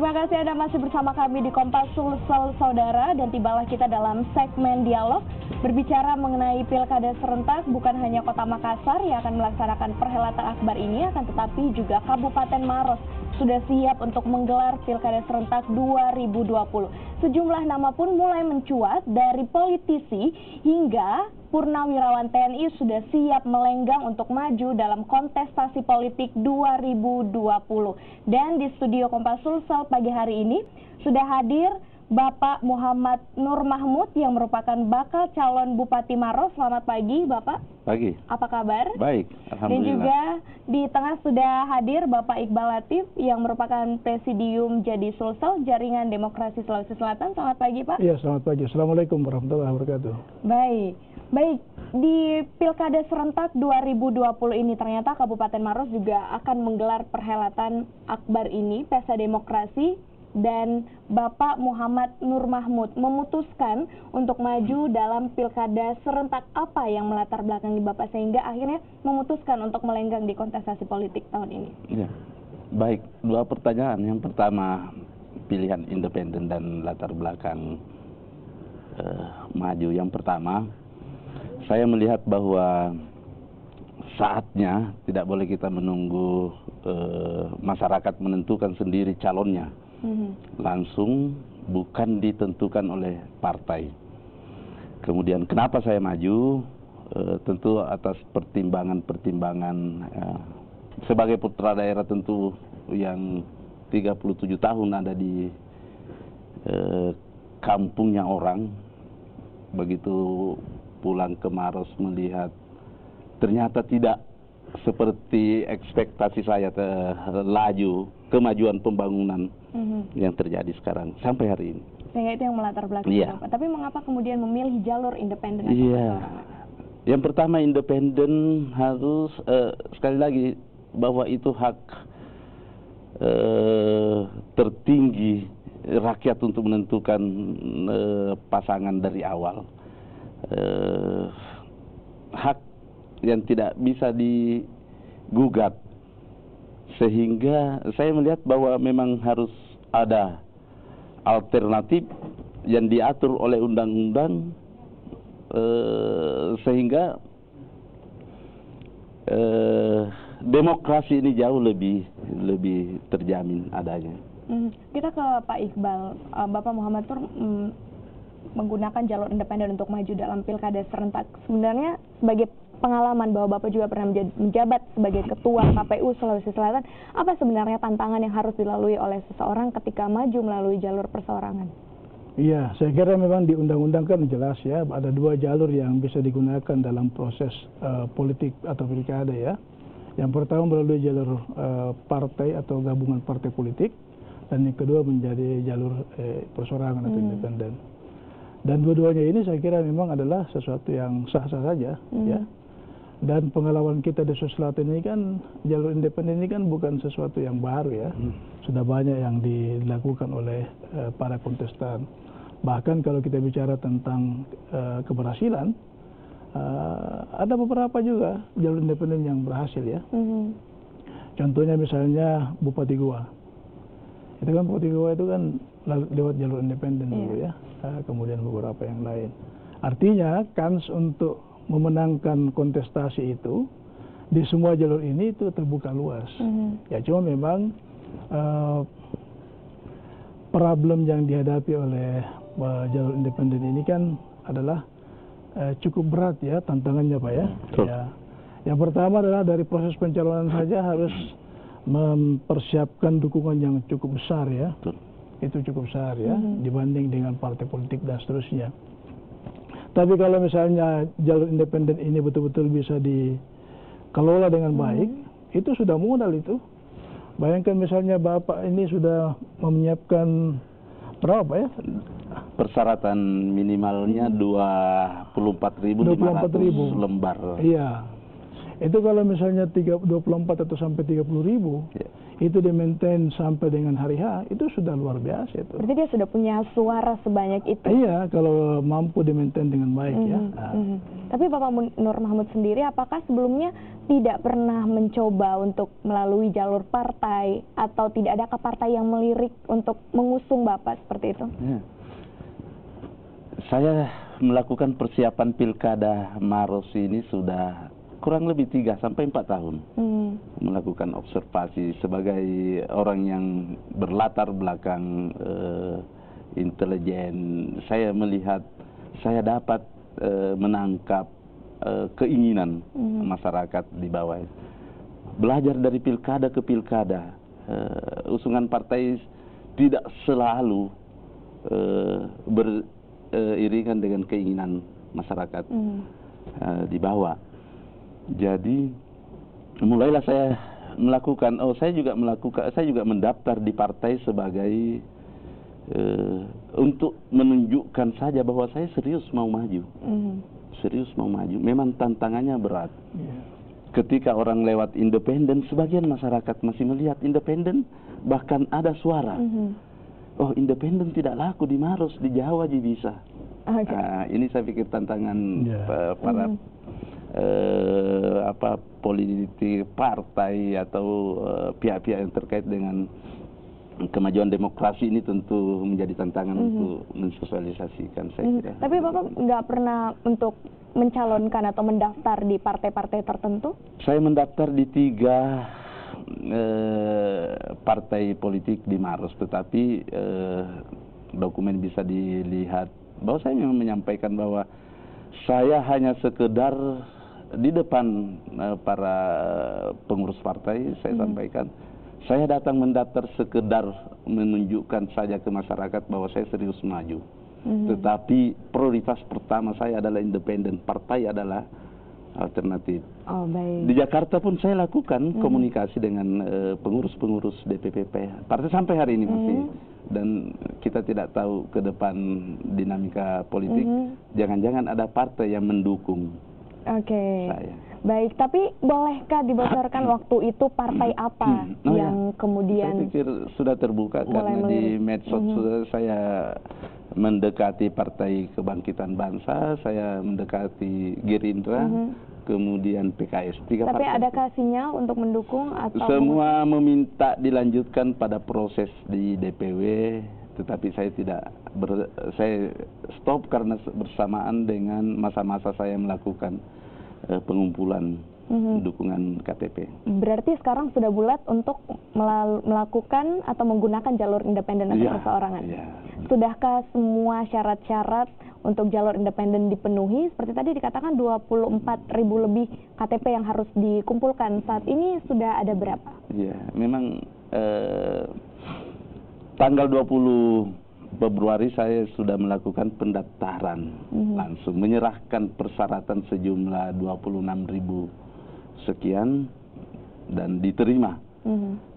Terima kasih Anda masih bersama kami di Kompas Sulsel Saudara, dan tibalah kita dalam segmen dialog berbicara mengenai Pilkada serentak. Bukan hanya Kota Makassar yang akan melaksanakan perhelatan akbar ini, akan tetapi juga Kabupaten Maros sudah siap untuk menggelar Pilkada serentak 2020. Sejumlah nama pun mulai mencuat, dari politisi hingga purnawirawan TNI sudah siap melenggang untuk maju dalam kontestasi politik 2020. Dan di studio Kompas Sulsel pagi hari ini sudah hadir Bapak Muhammad Nur Mahmud yang merupakan bakal calon Bupati Maros. Selamat pagi, Bapak. Pagi. Apa kabar? Baik, alhamdulillah. Dan juga di tengah sudah hadir Bapak Iqbal Latif yang merupakan Presidium Jadi Sulsel Jaringan Demokrasi Sulawesi Selatan. Selamat pagi, Pak. Iya, selamat pagi. Assalamualaikum warahmatullahi wabarakatuh. Baik. Di Pilkada serentak 2020 ini ternyata Kabupaten Maros juga akan menggelar perhelatan akbar ini, Pesta Demokrasi, dan Bapak Muhammad Nur Mahmud memutuskan untuk maju dalam Pilkada serentak. Apa yang melatar belakangi Bapak sehingga akhirnya memutuskan untuk melenggang di kontestasi politik tahun ini? Ya, baik. Dua pertanyaan. Yang pertama, pilihan independen dan latar belakang maju. Yang pertama, saya melihat bahwa saatnya tidak boleh kita menunggu masyarakat menentukan sendiri calonnya. Langsung, bukan ditentukan oleh partai. Kemudian kenapa saya maju? Tentu atas pertimbangan-pertimbangan sebagai putra daerah tentu yang 37 tahun ada di kampungnya orang. Begitu pulang ke Maros melihat ternyata tidak seperti ekspektasi saya, laju kemajuan pembangunan yang terjadi sekarang sampai hari ini. Sehingga itu yang melatar belakangi Bapak. Tapi mengapa kemudian memilih jalur independen? Yang pertama, independen harus sekali lagi bahwa itu hak tertinggi rakyat untuk menentukan pasangan dari awal. Hak yang tidak bisa digugat, sehingga saya melihat bahwa memang harus ada alternatif yang diatur oleh undang-undang, sehingga demokrasi ini jauh lebih terjamin adanya. Kita ke Pak Iqbal. Bapak Muhammad Nur menggunakan jalur independen untuk maju dalam Pilkada serentak. Sebenarnya sebagai pengalaman bahwa Bapak juga pernah menjabat sebagai Ketua KPU Sulawesi Selatan, apa sebenarnya tantangan yang harus dilalui oleh seseorang ketika maju melalui jalur perseorangan? Iya, saya kira memang di undang-undang kan jelas ya, ada dua jalur yang bisa digunakan dalam proses politik atau pilkada ya. Yang pertama melalui jalur partai atau gabungan partai politik, dan yang kedua menjadi jalur perseorangan atau independen. Dan dua-duanya ini saya kira memang adalah sesuatu yang sah-sah saja ya. Dan pengalaman kita di Sulawesi Selatan ini kan, jalur independen ini kan bukan sesuatu yang baru ya. Sudah banyak yang dilakukan oleh para kontestan. Bahkan kalau kita bicara tentang keberhasilan, ada beberapa juga jalur independen yang berhasil ya. Contohnya misalnya Bupati Goa. Itu kan Bupati Goa itu kan lewat jalur independen dulu ya. Kemudian beberapa yang lain. Artinya kans untuk memenangkan kontestasi itu di semua jalur ini itu terbuka luas. Ya cuma memang problem yang dihadapi oleh jalur independen ini kan adalah cukup berat ya tantangannya Pak ya. Ya. Yang pertama adalah dari proses pencalonan saja harus mempersiapkan dukungan yang cukup besar ya. Itu cukup besar ya dibanding dengan partai politik dan seterusnya. Tapi kalau misalnya jalur independen ini betul-betul bisa dikelola dengan baik, itu sudah modal itu. Bayangkan misalnya Bapak ini sudah menyiapkan berapa ya? Persyaratan minimalnya 24.500 lembar. Iya. Itu kalau misalnya 24 atau sampai 30.000, Ya. itu di-maintain sampai dengan hari H, itu sudah luar biasa itu. Berarti dia sudah punya suara sebanyak itu. Iya, kalau mampu di-maintain dengan baik ya. Nah, Tapi Bapak Nur Mahmud sendiri, apakah sebelumnya tidak pernah mencoba untuk melalui jalur partai, atau tidak adakah partai yang melirik untuk mengusung Bapak seperti itu? Ya. Saya melakukan persiapan pilkada Maros ini sudah kurang lebih 3 sampai 4 tahun. Melakukan observasi sebagai orang yang berlatar belakang intelijen. Saya melihat, saya dapat menangkap keinginan masyarakat di bawah. Belajar dari pilkada ke pilkada, usungan partai tidak selalu beriringan dengan keinginan masyarakat di bawah. Jadi mulailah saya melakukan, saya juga mendaftar di partai sebagai untuk menunjukkan saja bahwa saya serius mau maju. Serius mau maju. Memang tantangannya berat. Ketika orang lewat independen, sebagian masyarakat masih melihat independen bahkan ada suara. Oh, independen tidak laku di Maros, di Jawa aja bisa. Nah, ini saya pikir tantangan para politik partai atau pihak-pihak yang terkait dengan kemajuan demokrasi ini tentu menjadi tantangan untuk mensosialisasikan, saya kira. Tapi Bapak nggak pernah untuk mencalonkan atau mendaftar di partai-partai tertentu? Saya mendaftar di 3 partai politik di Maros, tetapi dokumen bisa dilihat bahwa saya memang menyampaikan bahwa saya hanya sekedar di depan para pengurus partai, saya sampaikan, saya datang mendaftar sekedar menunjukkan saja ke masyarakat bahwa saya serius maju. Tetapi prioritas pertama saya adalah independen, partai adalah alternatif. Oh, baik. Di Jakarta pun saya lakukan komunikasi dengan pengurus-pengurus DPP partai sampai hari ini masih. Dan kita tidak tahu ke depan dinamika politik, jangan-jangan ada partai yang mendukung saya. Baik, tapi bolehkah dibocorkan waktu itu partai apa yang kemudian... Saya pikir sudah terbuka karena di medsos saya mendekati Partai Kebangkitan Bangsa, saya mendekati Gerindra, kemudian PKS. Tapi adakah sinyal untuk mendukung atau... Semua meminta dilanjutkan pada proses di DPW, tetapi saya saya stop karena bersamaan dengan masa-masa saya melakukan pengumpulan dukungan KTP. Berarti sekarang sudah bulat untuk melakukan atau menggunakan jalur independen atau perseorangan. Sudahkah semua syarat-syarat untuk jalur independen dipenuhi? Seperti tadi dikatakan 24.000 lebih KTP yang harus dikumpulkan. Saat ini sudah ada berapa? Ya, memang tanggal 20 Februari saya sudah melakukan pendaftaran langsung, menyerahkan persyaratan sejumlah 26.000 sekian dan diterima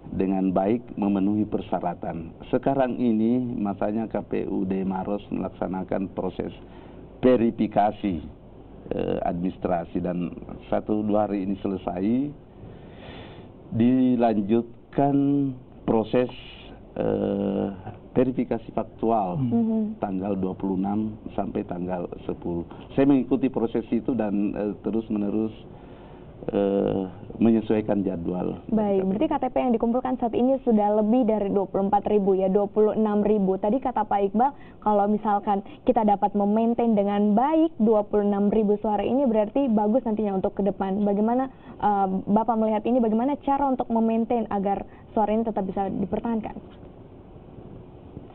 dengan baik memenuhi persyaratan. Sekarang ini masanya KPUD Maros melaksanakan proses verifikasi administrasi dan 1-2 hari ini selesai, dilanjutkan proses verifikasi faktual tanggal 26 sampai tanggal 10. Saya mengikuti proses itu dan terus-menerus menyesuaikan jadwal. Baik, berarti KTP yang dikumpulkan saat ini sudah lebih dari 24.000 ya, 26.000. Tadi kata Pak Iqbal, kalau misalkan kita dapat memaintain dengan baik 26.000 suara ini berarti bagus nantinya untuk ke depan. Bagaimana Bapak melihat ini, bagaimana cara untuk memaintain agar suara ini tetap bisa dipertahankan?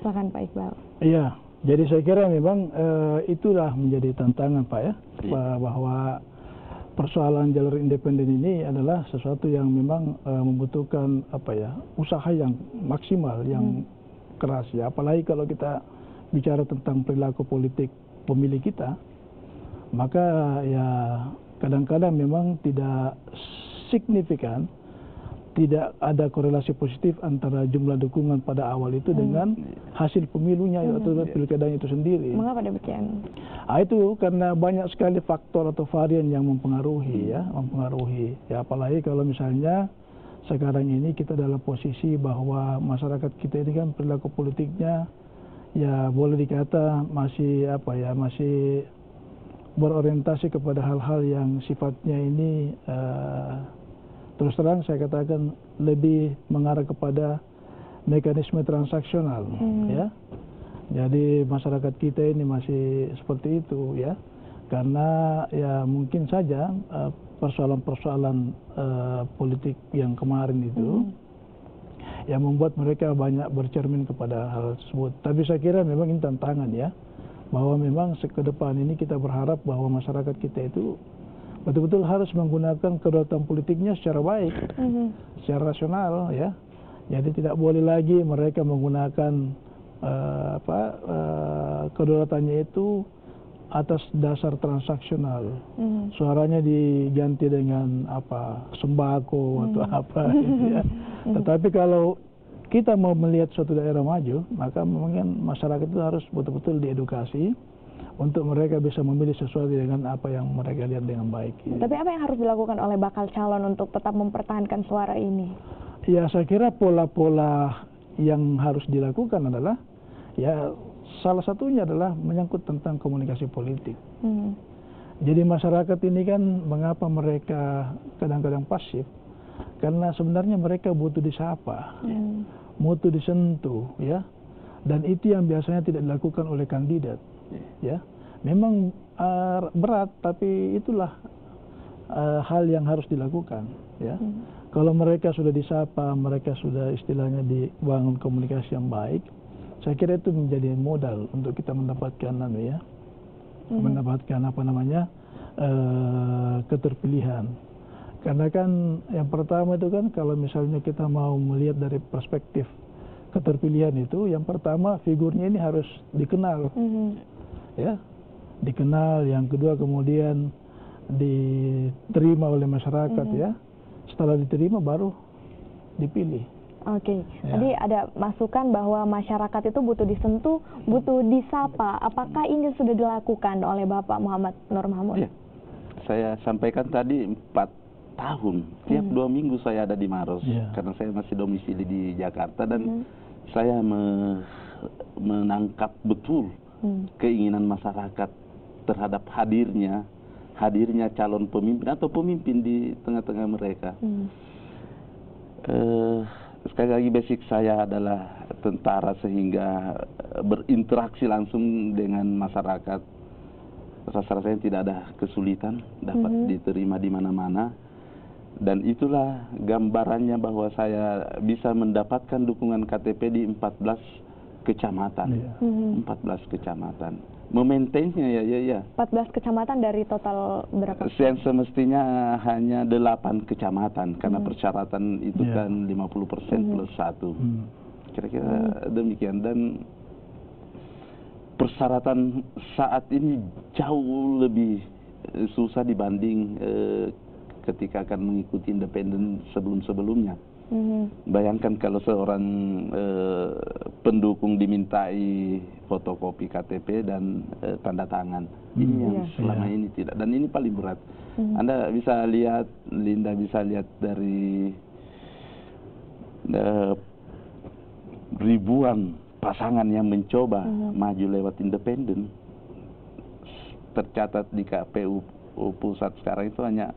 Silakan Pak Iqbal. Iya, jadi saya kira memang itulah menjadi tantangan Pak ya, bahwa persoalan jalur independen ini adalah sesuatu yang memang membutuhkan usaha yang maksimal, yang keras ya. Apalagi kalau kita bicara tentang perilaku politik pemilih kita, maka ya kadang-kadang memang tidak signifikan tidak ada korelasi positif antara jumlah dukungan pada awal itu dengan hasil pemilunya atau pilkadanya itu sendiri. Mengapa demikian? Itu karena banyak sekali faktor atau varian yang mempengaruhi ya, Ya apalagi kalau misalnya sekarang ini kita dalam posisi bahwa masyarakat kita ini kan perilaku politiknya ya boleh dikata masih masih berorientasi kepada hal-hal yang sifatnya ini terus terang saya katakan lebih mengarah kepada mekanisme transaksional ya. Jadi masyarakat kita ini masih seperti itu ya. Karena ya mungkin saja persoalan-persoalan politik yang kemarin itu yang membuat mereka banyak bercermin kepada hal tersebut. Tapi saya kira memang ini tantangan ya. Bahwa memang ke depan ini kita berharap bahwa masyarakat kita itu betul-betul harus menggunakan kedaulatan politiknya secara baik, secara rasional ya. Jadi tidak boleh lagi mereka menggunakan kedaulatannya itu atas dasar transaksional. Suaranya diganti dengan sembako atau apa gitu ya. Tetapi kalau kita mau melihat suatu daerah maju, maka memang masyarakat itu harus betul-betul diedukasi untuk mereka bisa memilih sesuai dengan apa yang mereka lihat dengan baik. Tapi apa yang harus dilakukan oleh bakal calon untuk tetap mempertahankan suara ini? Ya saya kira pola-pola yang harus dilakukan adalah ya salah satunya adalah menyangkut tentang komunikasi politik. Jadi masyarakat ini kan mengapa mereka kadang-kadang pasif? Karena sebenarnya mereka butuh disapa, butuh disentuh ya. Dan itu yang biasanya tidak dilakukan oleh kandidat. Ya, memang berat, tapi itulah hal yang harus dilakukan. Ya, kalau mereka sudah disapa, mereka sudah istilahnya dibangun komunikasi yang baik, saya kira itu menjadi modal untuk kita mendapatkan mendapatkan keterpilihan. Karena kan yang pertama itu kan kalau misalnya kita mau melihat dari perspektif keterpilihan itu, yang pertama figurnya ini harus dikenal. Ya, dikenal. Yang kedua kemudian diterima oleh masyarakat ya. Setelah diterima baru dipilih. Oke. Tadi ada masukan bahwa masyarakat itu butuh disentuh, butuh disapa. Apakah ini sudah dilakukan oleh Bapak Muhammad Nur Mahmud? Ya, saya sampaikan tadi 4 tahun. Tiap 2 minggu saya ada di Maros karena saya masih domisili di Jakarta dan saya menangkap betul keinginan masyarakat terhadap hadirnya calon pemimpin atau pemimpin di tengah-tengah mereka. Sekali lagi basic saya adalah tentara sehingga berinteraksi langsung dengan masyarakat. Rasa-rasanya tidak ada kesulitan, dapat diterima di mana-mana. Dan itulah gambarannya bahwa saya bisa mendapatkan dukungan KTP di 14 kecamatan. 14 kecamatan. Memaintainnya ya. 14 kecamatan dari total berapa? Yang semestinya hanya 8 kecamatan karena persyaratan itu kan 50% plus 1. Kira-kira demikian. Dan persyaratan saat ini jauh lebih susah dibanding ketika akan mengikuti independen sebelum-sebelumnya. Bayangkan kalau seorang pendukung dimintai fotokopi KTP dan tanda tangan. Ini yang selama ini tidak. Dan ini paling berat. Anda bisa lihat, Linda bisa lihat dari ribuan pasangan yang mencoba maju lewat independen. Tercatat di KPU pusat sekarang itu hanya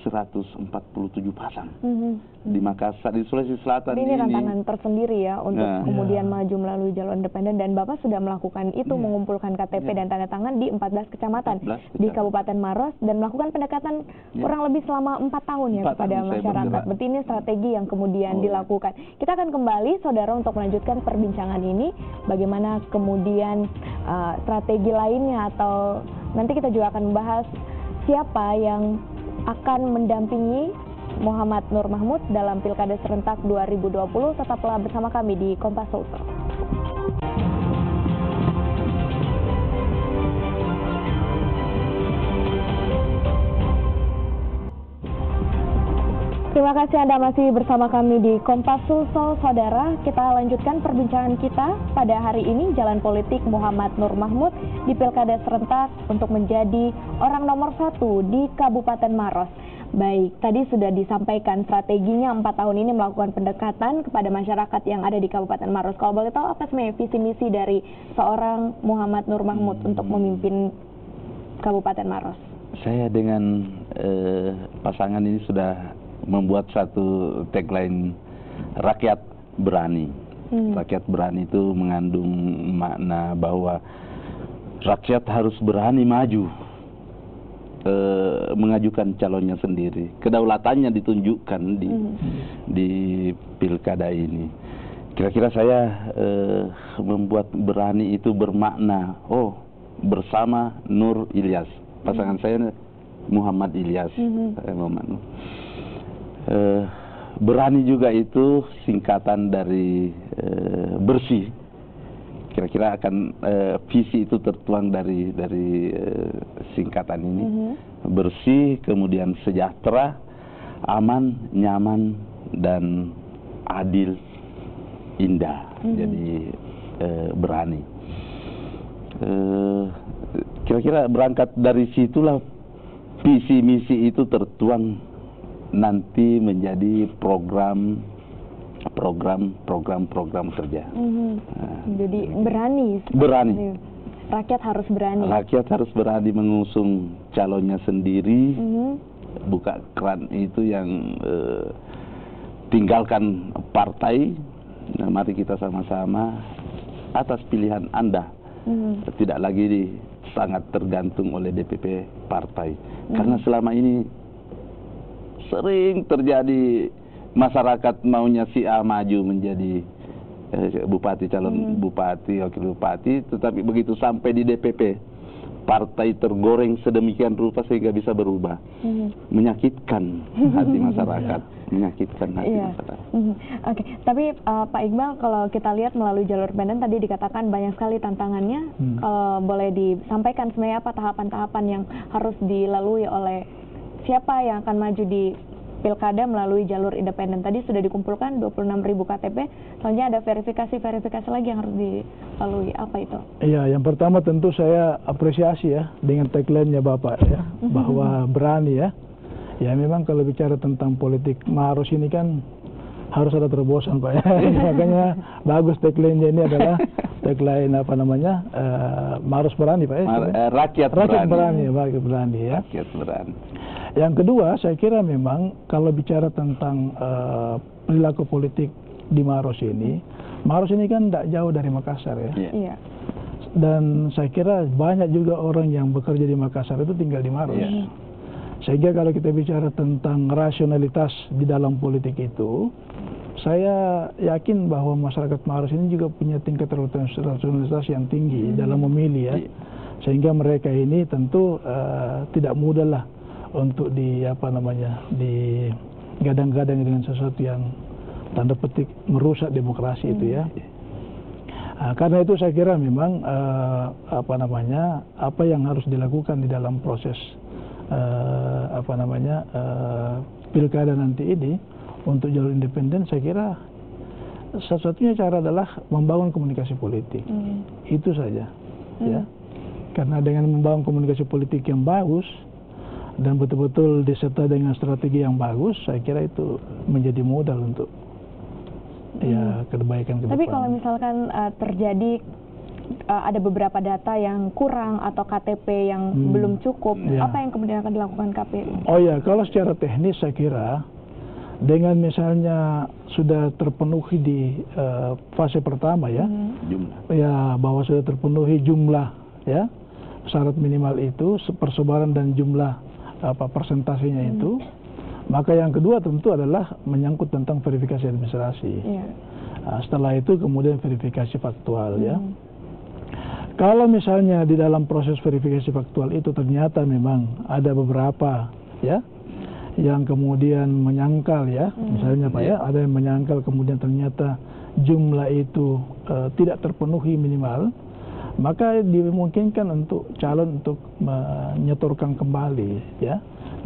147 pasang di Makassar, di Sulawesi Selatan. Ini tantangan tersendiri ya untuk kemudian maju melalui jalur independen, dan Bapak sudah melakukan itu, mengumpulkan KTP dan tanda tangan di 14 kecamatan di Kabupaten Maros dan melakukan pendekatan kurang lebih selama 4 tahun ya kepada masyarakat. Berarti ini strategi yang kemudian dilakukan. Kita akan kembali saudara untuk melanjutkan perbincangan ini, bagaimana kemudian strategi lainnya, atau nanti kita juga akan membahas siapa yang akan mendampingi Muhammad Nur Mahmud dalam Pilkada Serentak 2020. Tetaplah bersama kami di Kompas Sulsel. Terima kasih Anda masih bersama kami di Kompas Sulsel, Saudara. Kita lanjutkan perbincangan kita pada hari ini, jalan politik Muhammad Nur Mahmud di Pilkada serentak untuk menjadi orang nomor 1 di Kabupaten Maros. Baik, tadi sudah disampaikan strateginya 4 tahun ini melakukan pendekatan kepada masyarakat yang ada di Kabupaten Maros. Kalau boleh tahu apa sebenarnya visi misi dari seorang Muhammad Nur Mahmud untuk memimpin Kabupaten Maros? Saya dengan pasangan ini sudah membuat satu tagline rakyat berani. Rakyat berani itu mengandung makna bahwa rakyat harus berani maju, mengajukan calonnya sendiri. Kedaulatannya ditunjukkan di pilkada ini. Kira-kira saya membuat berani itu bermakna, bersama Nur Ilyas. Pasangan saya Muhammad Ilyas. Muhammad Nur. Berani juga itu singkatan dari bersih. Kira-kira akan visi itu tertuang dari singkatan ini. Bersih, kemudian sejahtera, aman, nyaman, dan adil, indah. Jadi berani. Kira-kira berangkat dari situlah visi misi itu tertuang nanti menjadi program kerja. Jadi berani. Rakyat harus berani. Rakyat harus berani mengusung calonnya sendiri. Buka keran itu yang tinggalkan partai. Nah, mari kita sama-sama atas pilihan Anda. Tidak lagi sangat tergantung oleh DPP partai. Karena selama ini sering terjadi masyarakat maunya si A maju menjadi bupati, calon bupati, wakil bupati, tetapi begitu sampai di DPP, partai tergoreng sedemikian rupa sehingga bisa berubah. Menyakitkan hati masyarakat. Menyakitkan hati masyarakat. Oke, tapi Pak Iqbal, kalau kita lihat melalui jalur independen tadi dikatakan banyak sekali tantangannya. Kalau boleh disampaikan sebenarnya apa tahapan-tahapan yang harus dilalui oleh siapa yang akan maju di pilkada melalui jalur independen? Tadi sudah dikumpulkan 26.000 KTP, selanjutnya ada verifikasi lagi yang harus dilalui. Apa itu? Iya, yang pertama tentu saya apresiasi ya dengan tagline-nya Bapak ya, bahwa berani ya. Ya memang kalau bicara tentang politik Maros ini kan harus ada terobosan Pak ya. Makanya bagus tagline-nya ini adalah tagline Maros berani Pak ya. Rakyat berani. Rakyat berani ya. Rakyat berani. Yang kedua, saya kira memang kalau bicara tentang perilaku politik di Maros ini kan tidak jauh dari Makassar ya. Iya. Dan saya kira banyak juga orang yang bekerja di Makassar itu tinggal di Maros. Sehingga kalau kita bicara tentang rasionalitas di dalam politik itu, saya yakin bahwa masyarakat Maros ini juga punya tingkat rasionalitas yang tinggi dalam memilih ya. Sehingga mereka ini tentu tidak mudah lah untuk digadang-gadang dengan sesuatu yang tanda petik merusak demokrasi itu ya. Karena itu saya kira memang apa yang harus dilakukan di dalam proses pilkada nanti ini untuk jalur independen, saya kira satu-satunya cara adalah membangun komunikasi politik. Itu saja ya. Karena dengan membangun komunikasi politik yang bagus dan betul-betul disertai dengan strategi yang bagus, saya kira itu menjadi modal untuk kebaikan ke depan. Tapi kalau misalkan terjadi ada beberapa data yang kurang atau KTP yang belum cukup, apa yang kemudian akan dilakukan KPU? Oh ya, kalau secara teknis saya kira dengan misalnya sudah terpenuhi di fase pertama ya, bahwa sudah terpenuhi jumlah ya syarat minimal itu, persebaran dan jumlah persentasenya itu, maka yang kedua tentu adalah menyangkut tentang verifikasi administrasi. Setelah itu kemudian verifikasi faktual ya. Kalau misalnya di dalam proses verifikasi faktual itu ternyata memang ada beberapa ya yang kemudian menyangkal ya, misalnya Pak ya, ada yang menyangkal kemudian ternyata jumlah itu tidak terpenuhi minimal, maka dimungkinkan untuk calon untuk menyetorkan kembali ya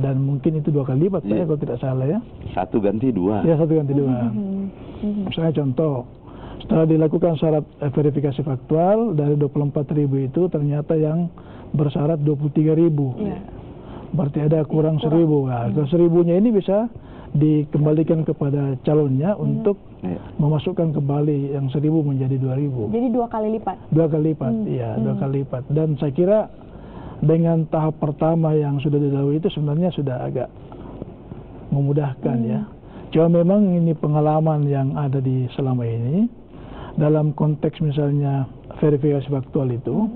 dan mungkin itu 2 kali lipat Pak, ya, kalau tidak salah ya. 1 ganti 2. Ya, 1 ganti 2. Misalnya contoh, setelah dilakukan syarat verifikasi faktual dari 24.000 itu ternyata yang bersyarat 23.000. Berarti ada kurang 1.000. Nah, ke 1.000-nya ini bisa dikembalikan kepada calonnya untuk memasukkan kembali yang 1.000 menjadi 2.000. Jadi 2 kali lipat. 2 kali lipat, iya, 2 kali lipat. Dan saya kira dengan tahap pertama yang sudah dilalui itu sebenarnya sudah agak memudahkan ya. Cuma memang ini pengalaman yang ada di selama ini dalam konteks misalnya verifikasi faktual itu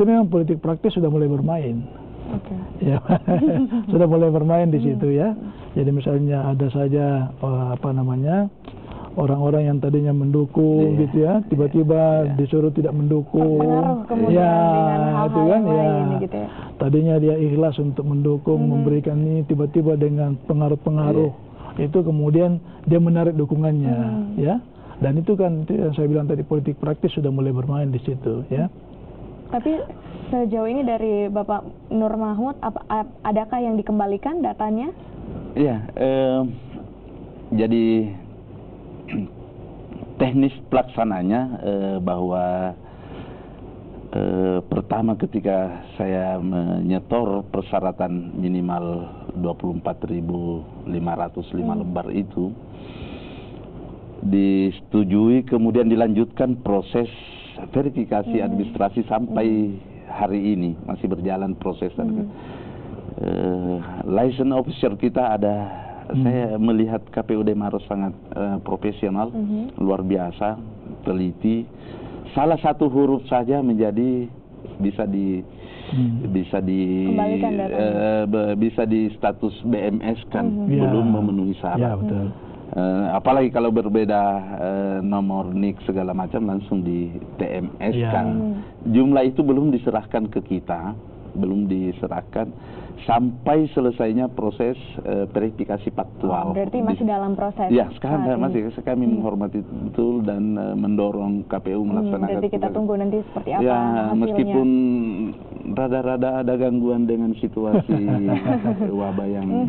memang politik praktis sudah mulai bermain. Ya, sudah mulai bermain di situ ya. Jadi misalnya ada saja orang-orang yang tadinya mendukung gitu ya, tiba-tiba disuruh tidak mendukung. Pengaruh kemudian dengan hal-hal itu kan yang lain gitu ya. Tadinya dia ikhlas untuk mendukung, memberikan ini, tiba-tiba dengan pengaruh-pengaruh itu kemudian dia menarik dukungannya ya. Dan itu kan itu yang saya bilang tadi, politik praktis sudah mulai bermain di situ ya. Tapi sejauh ini dari Bapak Nur Mahmud, adakah yang dikembalikan datanya? Iya, jadi teknis pelaksananya bahwa pertama ketika saya menyetor persyaratan minimal 24.505 lembar itu disetujui, kemudian dilanjutkan proses verifikasi administrasi sampai hari ini masih berjalan proses. License officer kita ada, saya melihat KPUD Maros sangat profesional, luar biasa, teliti. Salah satu huruf saja menjadi bisa di status BMS kan, belum memenuhi syarat. Ya, betul. Apalagi kalau berbeda nomor NIK segala macam langsung di TMS kan. Jumlah itu belum diserahkan ke kita, belum diserahkan sampai selesainya proses verifikasi faktual. Berarti masih dalam proses. Ya, sekarang masih kami menghormati betul dan mendorong KPU melaksanakan. Berarti kita tunggu nanti seperti apa ya, hasilnya. Meskipun rada-rada ada gangguan dengan situasi wabah yang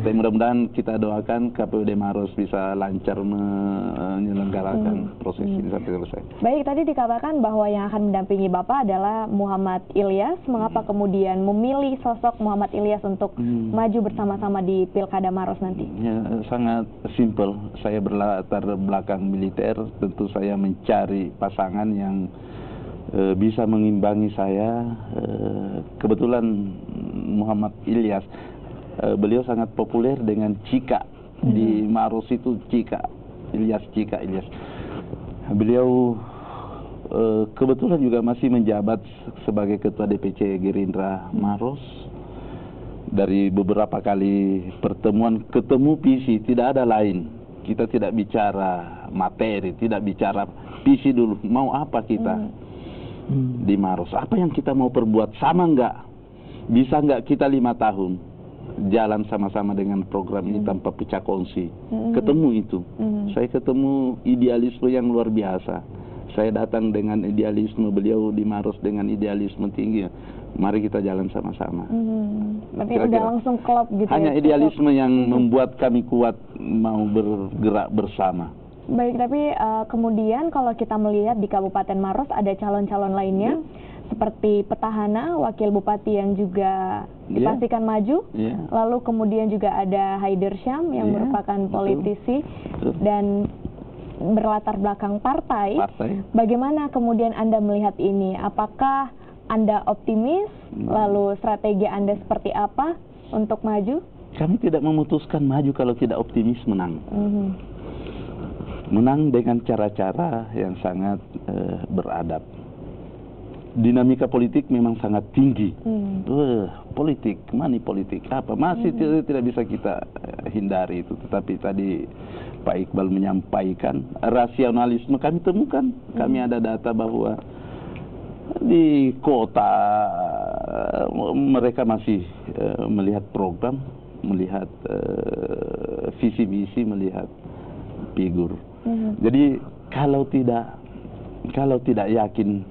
tapi mudah-mudahan kita doakan KPUD Maros bisa lancar menyelenggarakan proses ini sampai selesai. Baik, tadi dikatakan bahwa yang akan mendampingi Bapak adalah Muhammad Ilyas. Mengapa kemudian memilih sosok Muhammad Ilyas untuk maju bersama-sama di Pilkada Maros nanti? Ya, sangat simpel. Saya berlatar belakang militer, tentu saya mencari pasangan yang bisa mengimbangi saya. Kebetulan Muhammad Ilyas, beliau sangat populer dengan Cika di Maros itu, Cika Ilyas. Beliau kebetulan juga masih menjabat sebagai Ketua DPC Gerindra Maros. Dari beberapa kali pertemuan ketemu visi, tidak ada lain. Kita tidak bicara materi, tidak bicara visi dulu. Mau apa kita di Maros? Apa yang kita mau perbuat? Sama enggak? Bisa enggak kita 5 tahun jalan sama-sama dengan program ini tanpa pecah kongsi? Ketemu itu. Saya ketemu idealisme yang luar biasa. Saya datang dengan idealisme, beliau di Maros dengan idealisme tinggi. Mari kita jalan sama-sama. Berarti udah langsung klop gitu. Hanya ya, idealisme yang membuat kami kuat mau bergerak bersama. Baik, tapi kemudian kalau kita melihat di Kabupaten Maros ada calon-calon lainnya seperti petahana, wakil bupati yang juga dipastikan maju. Lalu kemudian juga ada Haider Syam yang merupakan politisi dan berlatar belakang partai. Bagaimana kemudian Anda melihat ini? Apakah Anda optimis? Lalu strategi Anda seperti apa untuk maju? Kami tidak memutuskan maju kalau tidak optimis menang. Menang dengan cara-cara yang sangat beradab. Dinamika politik memang sangat tinggi. Politik, money politik, apa masih tidak bisa kita hindari itu. Tetapi tadi Pak Iqbal menyampaikan rasionalisme kami temukan. Kami ada data bahwa di kota mereka masih melihat program, melihat visi misi, melihat figur. Jadi kalau tidak yakin,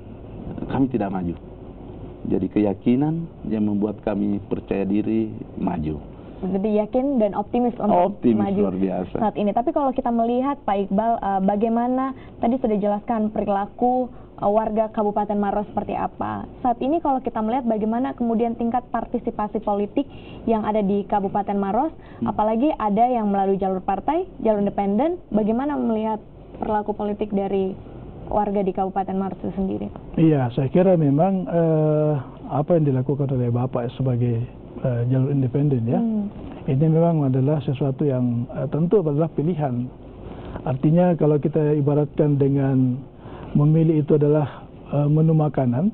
kami tidak maju. Jadi keyakinan yang membuat kami percaya diri maju. Jadi yakin dan optimis untuk maju luar biasa saat ini. Tapi kalau kita melihat Pak Iqbal, bagaimana tadi sudah jelaskan perilaku warga Kabupaten Maros seperti apa. Saat ini kalau kita melihat bagaimana kemudian tingkat partisipasi politik yang ada di Kabupaten Maros, apalagi ada yang melalui jalur partai, jalur independen, bagaimana melihat perilaku politik dari warga di Kabupaten Maros itu sendiri? Iya, saya kira memang apa yang dilakukan oleh Bapak sebagai jalur independen ya, ini memang adalah sesuatu yang tentu adalah pilihan. Artinya kalau kita ibaratkan dengan memilih itu adalah menu makanan,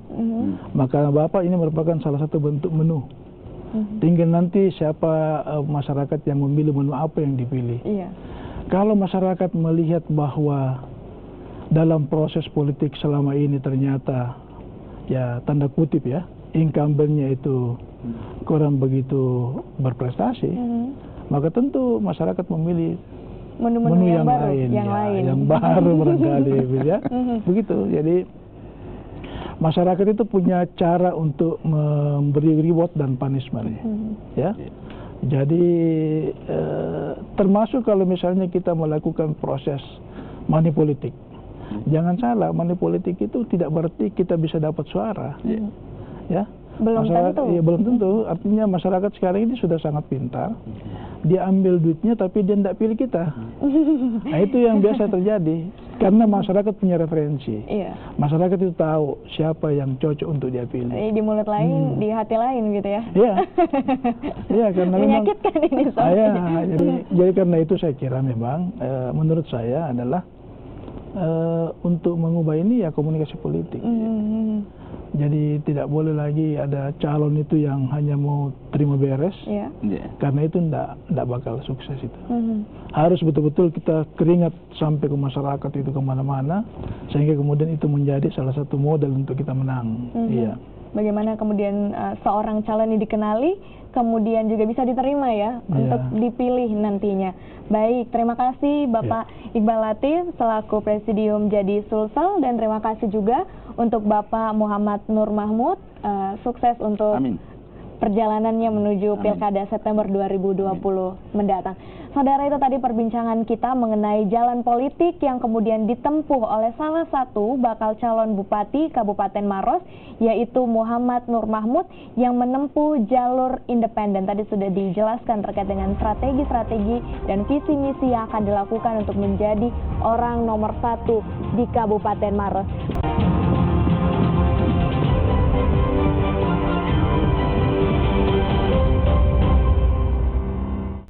maka Bapak ini merupakan salah satu bentuk menu. Tinggal nanti siapa masyarakat yang memilih menu apa yang dipilih. Iya. Kalau masyarakat melihat bahwa dalam proses politik selama ini ternyata ya tanda kutip ya incumbent-nya itu kurang begitu berprestasi, maka tentu masyarakat memilih menu yang baru, lain, yang lain. yang baru barangkali, ya. Begitu. Jadi masyarakat itu punya cara untuk memberi reward dan punishment, ya. Jadi termasuk kalau misalnya kita melakukan proses money politik, jangan salah, money politik itu tidak berarti kita bisa dapat suara, ya. Belum tentu. Iya, belum tentu. Artinya masyarakat sekarang ini sudah sangat pintar. Dia ambil duitnya tapi dia tidak pilih kita. Nah, itu yang biasa terjadi. Karena masyarakat punya referensi. Iya. Masyarakat itu tahu siapa yang cocok untuk dia pilih. Di mulut lain, di hati lain gitu ya. Iya. Iya, karena memang menyakitkan ini soalnya. jadi karena itu saya kira memang menurut saya adalah untuk mengubah ini ya komunikasi politik. Jadi tidak boleh lagi ada calon itu yang hanya mau terima beres, karena itu tidak bakal sukses itu. Harus betul-betul kita keringat sampai ke masyarakat itu kemana-mana, sehingga kemudian itu menjadi salah satu modal untuk kita menang. Iya. Bagaimana kemudian seorang calon ini dikenali, kemudian juga bisa diterima ya untuk dipilih nantinya. Baik, terima kasih Bapak Iqbal Latif selaku Presidium Jadi Sulsel, dan terima kasih juga untuk Bapak Muhammad Nur Mahmud, sukses untuk perjalanannya menuju Pilkada September 2020 mendatang. Saudara, itu tadi perbincangan kita mengenai jalan politik yang kemudian ditempuh oleh salah satu bakal calon bupati Kabupaten Maros, yaitu Muhammad Nur Mahmud yang menempuh jalur independen. Tadi sudah dijelaskan terkait dengan strategi-strategi dan visi misi yang akan dilakukan untuk menjadi orang nomor 1 di Kabupaten Maros.